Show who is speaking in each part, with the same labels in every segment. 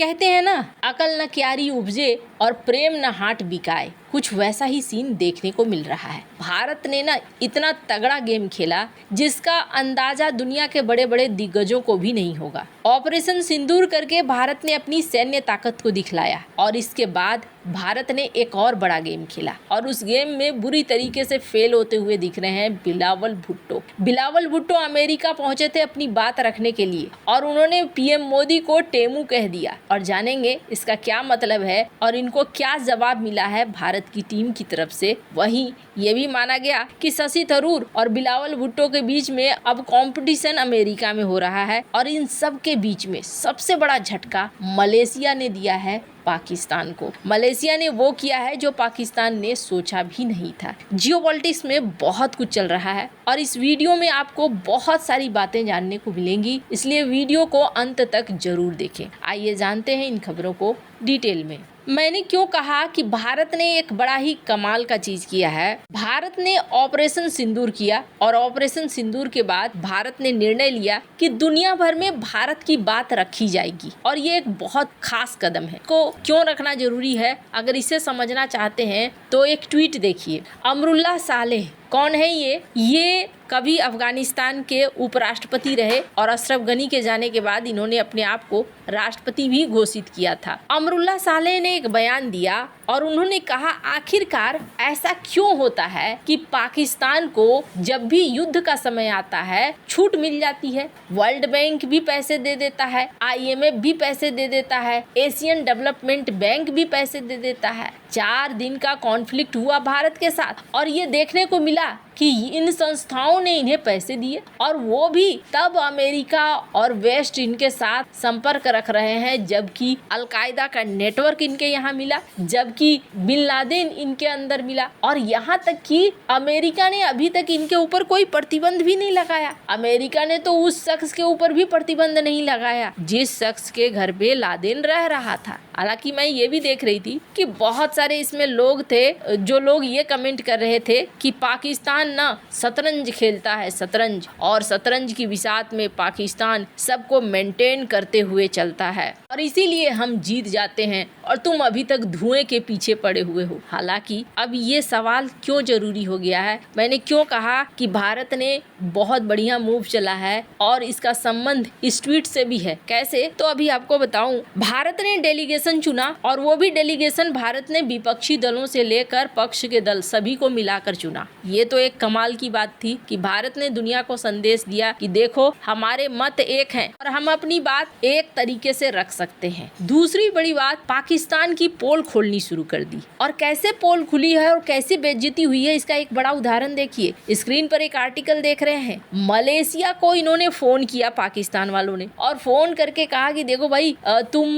Speaker 1: कहते हैं ना, अकल न क्यारी उपजे और प्रेम न हाट बिकाए, कुछ वैसा ही सीन देखने को मिल रहा है। भारत ने ना इतना तगड़ा गेम खेला जिसका अंदाजा दुनिया के बड़े बड़े दिग्गजों को भी नहीं होगा। ऑपरेशन सिंदूर करके भारत ने अपनी सैन्य ताकत को दिखलाया और इसके बाद भारत ने एक और बड़ा गेम खेला और उस गेम में बुरी तरीके से फेल होते हुए दिख रहे हैं बिलावल भुट्टो। बिलावल भुट्टो अमेरिका पहुंचे थे अपनी बात रखने के लिए और उन्होंने पीएम मोदी को टेमू कह दिया और जानेंगे इसका क्या मतलब है और इनको क्या जवाब मिला है भारत की टीम की तरफ से। वहीं ये भी माना गया कि शशि थरूर और बिलावल भुट्टो के बीच में अब कंपटीशन अमेरिका में हो रहा है और इन सब के बीच में सबसे बड़ा झटका मलेशिया ने दिया है पाकिस्तान को। मलेशिया ने वो किया है जो पाकिस्तान ने सोचा भी नहीं था। जियोपॉलिटिक्स में बहुत कुछ चल रहा है और इस वीडियो में आपको बहुत सारी बातें जानने को मिलेंगी, इसलिए वीडियो को अंत तक जरूर देखें। आइए जानते हैं इन खबरों को डिटेल में। मैंने क्यों कहा कि भारत ने एक बड़ा ही कमाल का चीज किया है। भारत ने ऑपरेशन सिंदूर किया और ऑपरेशन सिंदूर के बाद भारत ने निर्णय लिया कि दुनिया भर में भारत की बात रखी जाएगी और ये एक बहुत खास कदम है। को क्यों रखना जरूरी है, अगर इसे समझना चाहते हैं तो एक ट्वीट देखिए। अमरुल्लाह सालेह कौन है ये कभी अफगानिस्तान के उपराष्ट्रपति रहे और अशरफ गनी के जाने के बाद इन्होंने अपने आप को राष्ट्रपति भी घोषित किया था। अमरुल्लाह सालेह ने एक बयान दिया और उन्होंने कहा आखिरकार ऐसा क्यों होता है कि पाकिस्तान को जब भी युद्ध का समय आता है छूट मिल जाती है। वर्ल्ड बैंक भी पैसे दे देता है, IMF भी पैसे दे देता है, एशियन डेवलपमेंट बैंक भी पैसे दे देता है। 4 दिन का कॉन्फ्लिक्ट हुआ भारत के साथ और ये देखने को मिला कि इन संस्थाओं ने इन्हें पैसे दिए और वो भी तब अमेरिका और वेस्ट इनके साथ संपर्क रख रहे हैं, जबकि अलकायदा का नेटवर्क इनके यहाँ मिला, जबकि बिन लादेन इनके अंदर मिला और यहाँ तक कि अमेरिका ने अभी तक इनके ऊपर कोई प्रतिबंध भी नहीं लगाया। अमेरिका ने तो उस शख्स के ऊपर भी प्रतिबंध नहीं लगाया जिस शख्स के घर पे लादेन रह रहा था। हालांकि मैं ये भी देख रही थी कि बहुत सारे इसमें लोग थे जो लोग ये कमेंट कर रहे थे कि पाकिस्तान ना शतरंज खेलता है, शतरंज, और शतरंज की बिसात में पाकिस्तान सबको मेंटेन करते हुए चलता है और इसीलिए हम जीत जाते हैं और तुम अभी तक धुएं के पीछे पड़े हुए हो। हालांकि अब ये सवाल क्यों जरूरी हो गया है, मैंने क्यों कहा कि भारत ने बहुत बढ़िया मूव चला है और इसका संबंध इस ट्वीट से भी है। कैसे, तो अभी आपको बताऊं। भारत ने डेलीगेशन चुना और वो भी डेलीगेशन भारत ने विपक्षी दलों से लेकर पक्ष के दल सभी को मिलाकर चुना। ये तो एक कमाल की बात थी कि भारत ने दुनिया को संदेश दिया कि देखो हमारे मत एक हैं और हम अपनी बात एक तरीके से रख सकते हैं। दूसरी बड़ी बात, पाकिस्तान की पोल खोलनी शुरू कर दी और कैसे पोल खुली है और कैसे बेइज्जती हुई है इसका एक बड़ा उदाहरण देखिए। स्क्रीन पर एक आर्टिकल देख रहे हैं। मलेशिया को इन्होंने फोन किया पाकिस्तान वालों ने और फोन करके कहा कि देखो भाई तुम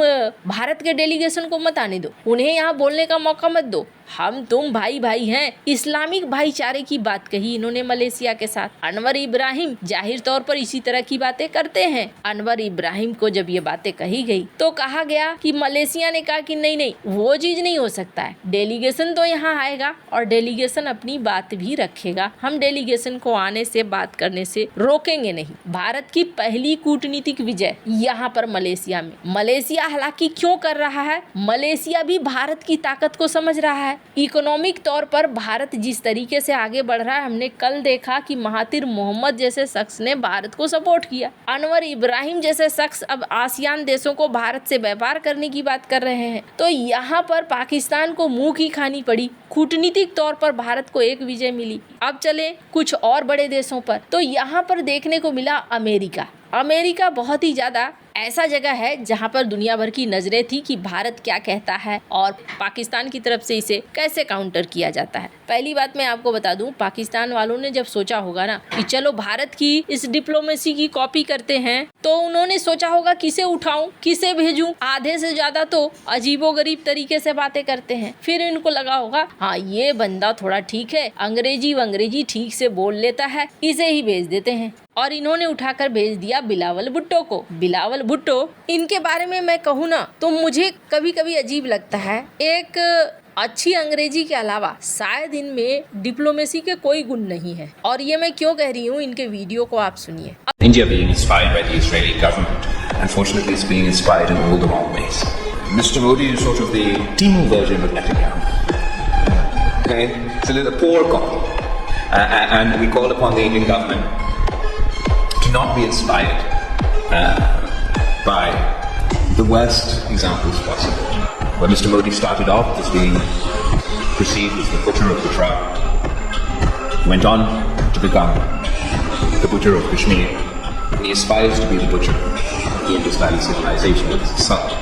Speaker 1: भारत के डेलीगेशन को मत आने दो, उन्हें यहाँ बोलने का मौका मत दो, हम तुम भाई भाई हैं। इस्लामिक भाईचारे की बात कही इन्होंने मलेशिया के साथ। अनवर इब्राहिम जाहिर तौर पर इसी तरह की बातें करते हैं। अनवर इब्राहिम को जब ये बातें कही गई तो कहा गया कि मलेशिया ने कहा कि नहीं नहीं वो चीज नहीं हो सकता है, डेलीगेशन तो यहाँ आएगा और डेलीगेशन अपनी बात भी रखेगा, हम डेलीगेशन को आने से बात करने से रोकेंगे नहीं। भारत की पहली कूटनीतिक विजय यहाँ पर मलेशिया में। मलेशिया हालांकि क्यों कर रहा है, मलेशिया भी भारत की ताकत को समझ रहा है। इकोनॉमिक तौर पर भारत जिस तरीके से आगे बढ़ रहा है, हमने कल देखा कि महातिर मोहम्मद जैसे शख्स ने भारत को सपोर्ट किया। अनवर इब्राहिम जैसे शख्स अब आसियान देशों को भारत से व्यापार करने की बात कर रहे हैं। तो यहाँ पर पाकिस्तान को मुंह की खानी पड़ी। कूटनीतिक तौर पर भारत को एक विजय मिली। अब चले कुछ और बड़े देशों पर, तो यहाँ पर देखने को मिला अमेरिका। अमेरिका बहुत ही ज्यादा ऐसा जगह है जहां पर दुनिया भर की नजरें थी कि भारत क्या कहता है और पाकिस्तान की तरफ से इसे कैसे काउंटर किया जाता है। पहली बात मैं आपको बता दूं, पाकिस्तान वालों ने जब सोचा होगा ना कि चलो भारत की इस डिप्लोमेसी की कॉपी करते हैं, तो उन्होंने सोचा होगा किसे उठाऊं, किसे भेजूं। आधे से ज्यादा तो अजीबोगरीब तरीके से बातें करते हैं। फिर इनको लगा होगा हाँ ये बंदा थोड़ा ठीक है, अंग्रेजी ठीक से बोल लेता है, इसे ही भेज देते हैं। और इन्होंने उठाकर भेज दिया बिलावल भुट्टो को। बिलावल भुट्टो, इनके बारे में मैं कहूँ ना तो मुझे कभी कभी अजीब लगता है। एक अच्छी अंग्रेजी के अलावा शायद इनमें डिप्लोमेसी के कोई गुण नहीं है। और ये मैं क्यों कह रही हूँ, इनके वीडियो को आप सुनिए।
Speaker 2: India being inspired by the Israeli government, unfortunately, is being inspired in all the wrong ways. Mr. Modi is sort of the Timu version of Netanyahu. Okay? So there's a poor call. And we call upon the Indian government to not be inspired by the worst examples possible. Where Mr. Modi started off as being perceived as the butcher of Gujarat, went on to become the butcher of Kashmir, and he aspires to be the butcher of the Indus Valley civilization with his son,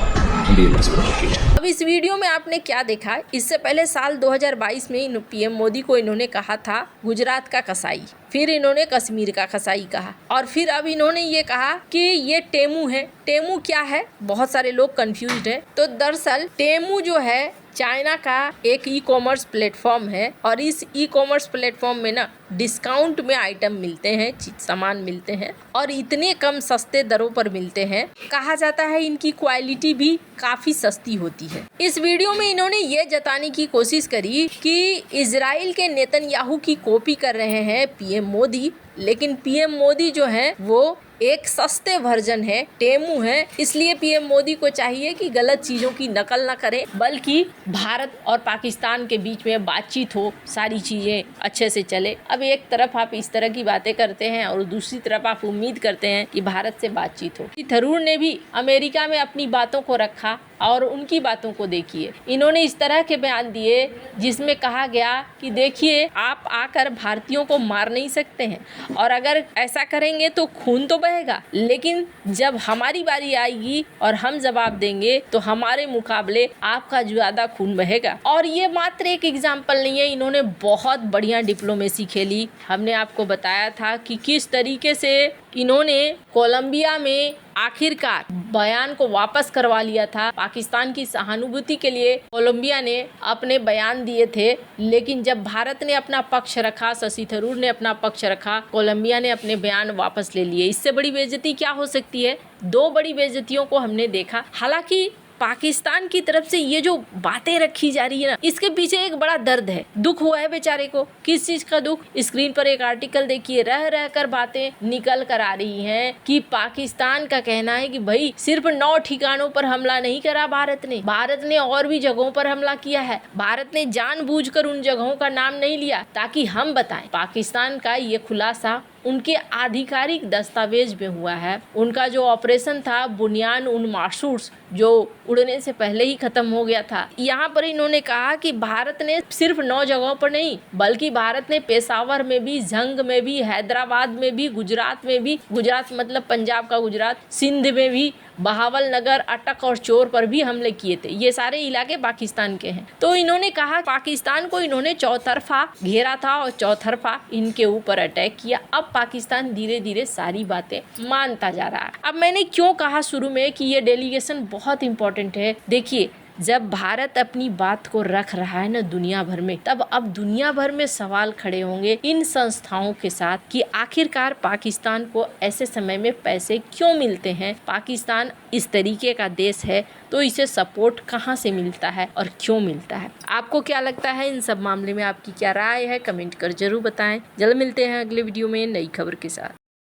Speaker 2: Indian Disproportion.
Speaker 1: अब इस video में आपने क्या देखा? इससे पहले साल 2022 में पीएम मोदी को इन्होंने कहा था गुजरात का कसाई, फिर इन्होंने कश्मीर का कसाई कहा, और फिर अब इन्होंने ये कहा कि ये टेमू है। टेमू क्या है? बहुत सारे लोग कंफ्यूज्ड हैं। तो दरअसल टेमू जो है चाइना का एक ई कॉमर्स प्लेटफॉर्म है, और इस ई कॉमर्स प्लेटफॉर्म में ना डिस्काउंट में आइटम मिलते हैं, सामान मिलते हैं, और इतने कम सस्ते दरों पर मिलते हैं। कहा जाता है इनकी क्वालिटी भी काफ़ी सस्ती होती है। इस वीडियो में इन्होंने ये जताने की कोशिश करी कि इजराइल के नेतन्याहू की कॉपी कर रहे हैं पीएम मोदी, लेकिन पीएम मोदी जो है वो एक सस्ते वर्जन है, टेमू है। इसलिए पीएम मोदी को चाहिए कि गलत चीज़ों की नकल ना करें, बल्कि भारत और पाकिस्तान के बीच में बातचीत हो, सारी चीज़ें अच्छे से चले। अब एक तरफ आप इस तरह की बातें करते हैं और दूसरी तरफ आप उम्मीद करते हैं कि भारत से बातचीत हो। थरूर ने भी अमेरिका में अपनी बातों को रखा और उनकी बातों को देखिए। इन्होंने इस तरह के बयान दिए जिसमें कहा गया कि देखिए आप आकर भारतीयों को मार नहीं सकते हैं, और अगर ऐसा करेंगे तो खून तो बहेगा, लेकिन जब हमारी बारी आएगी और हम जवाब देंगे तो हमारे मुकाबले आपका ज़्यादा खून बहेगा। और ये मात्र एक एग्जाम्पल नहीं है, इन्होंने बहुत बढ़िया डिप्लोमेसी खेली। हमने आपको बताया था कि किस तरीके से इन्होंने कोलंबिया में आखिरकार बयान को वापस करवा लिया था। पाकिस्तान की सहानुभूति के लिए कोलंबिया ने अपने बयान दिए थे, लेकिन जब भारत ने अपना पक्ष रखा, शशि थरूर ने अपना पक्ष रखा, कोलंबिया ने अपने बयान वापस ले लिए। इससे बड़ी बेइज्जती क्या हो सकती है? दो बड़ी बेइज्जतियों को हमने देखा। हालांकि पाकिस्तान की तरफ से ये जो बातें रखी जा रही है ना, इसके पीछे एक बड़ा दर्द है, दुख हुआ है बेचारे को। किस चीज का दुख? स्क्रीन पर एक आर्टिकल देखिए, रह रह कर बातें निकल कर आ रही हैं कि पाकिस्तान का कहना है कि भाई सिर्फ 9 ठिकानों पर हमला नहीं करा भारत ने और भी जगहों पर हमला किया है। भारत ने जानबूझकर उन जगहों का नाम नहीं लिया ताकि हम बताएं। पाकिस्तान का ये खुलासा उनके आधिकारिक दस्तावेज में हुआ है। उनका जो ऑपरेशन था बुनियान उन मासूर्स, जो उड़ने से पहले ही खत्म हो गया था। यहाँ पर इन्होंने कहा कि भारत ने सिर्फ 9 जगहों पर नहीं, बल्कि भारत ने पेशावर में भी, जंग में भी, हैदराबाद में भी, गुजरात में भी, गुजरात मतलब पंजाब का गुजरात, सिंध में भी, बहावल नगर, अटक और चोर पर भी हमले किए थे। ये सारे इलाके पाकिस्तान के हैं। तो इन्होंने कहा पाकिस्तान को इन्होंने चौतरफा घेरा था और चौतरफा इनके ऊपर अटैक किया। अब पाकिस्तान धीरे धीरे सारी बातें मानता जा रहा है। अब मैंने क्यों कहा शुरू में कि ये डेलीगेशन बहुत इंपॉर्टेंट है। देखिए, जब भारत अपनी बात को रख रहा है ना दुनिया भर में, तब अब दुनिया भर में सवाल खड़े होंगे इन संस्थाओं के साथ कि आखिरकार पाकिस्तान को ऐसे समय में पैसे क्यों मिलते हैं। पाकिस्तान इस तरीके का देश है तो इसे सपोर्ट कहाँ से मिलता है और क्यों मिलता है। आपको क्या लगता है इन सब मामले में? आपकी क्या राय है? कमेंट कर जरूर बताएं। जल्द मिलते हैं अगले वीडियो में नई खबर के साथ।